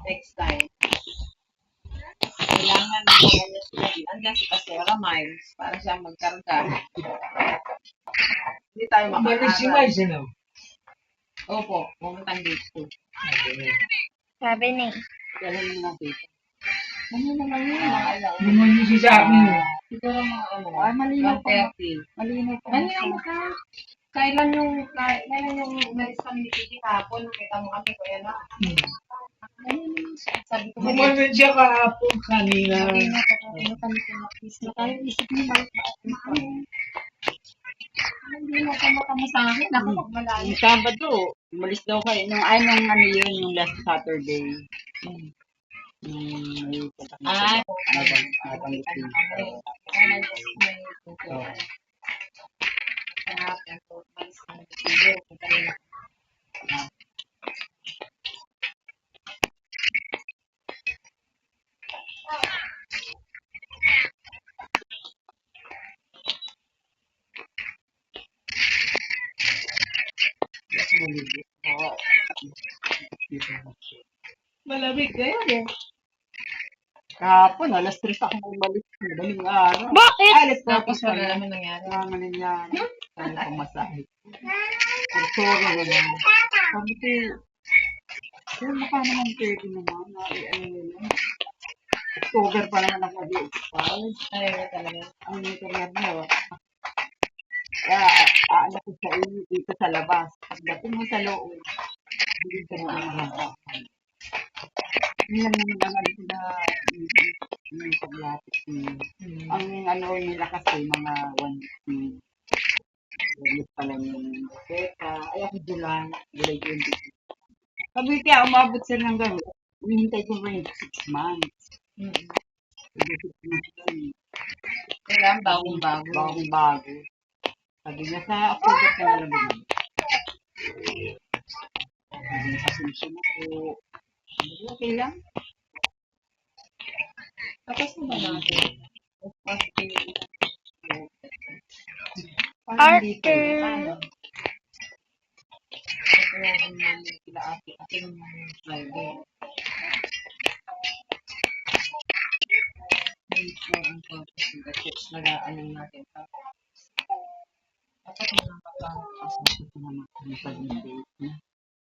Next time. Kailangan hanggang si Pastora Miles para siya magkarga. Hindi tayo makakaaral. Opo, pumunta dito. Sabi ni. Dahil mo na dito. Ano naman yun? Mga alam. Hindi mo niyo sa akin. Siguro mga ano. malinaw pa. 1:30. Malinaw pa. Malinaw ka. Kailan yung umalis kami ni Kiki kahapon, nakita mo kami ko yan. Sabi ko, Bumanan siya kahapon kanina. Malinaw pa. Ano kami kumapis na tayo. Isip niyo balik na ako. hindi mo ka matama sa akin. Ako, magmalayo. Yung Sabado, umalis daw kayo. Nung ano yun, yung last Saturday. Ah, malamig kayo eh. Kahapon, alas 3 ako umalis. Madaling araw. Bakit? Alas Tapos 4 wala naman nangyari. Kailangan niya. Kaya pumasahe. Sorry, gano'n. Sabi ko, kung baka naman pwede naman. Ano yun. October pa naman ako mag-expired. Ay, talaga. Ang internet niya. Kaya, anak ko sa iyo dito sa labas. Pagdating mo sa loob, hindi ka na mahaba. Yun lang naman na yung paglapit niya. Ang ano nila kasi mga 1 week pa lang yung teka. Ay ako July 20. Sabi kaya umabot sila ng gano'n. Hinintay ko ba yung 6 months. 6 months yun. Kailangan bagong-bago. Bagong-bago. Sabi niya sa October ka na lang yun. Sabi niya pasensya na po. Okay lang. Tapos na ba natin? Parang hindi pa yun. Arthur. Ito yung kila ating driver. Ito ang purpose. Nag-ano natin. Tapos mo lang pa. Pasensya ko naman kung pag-date niya.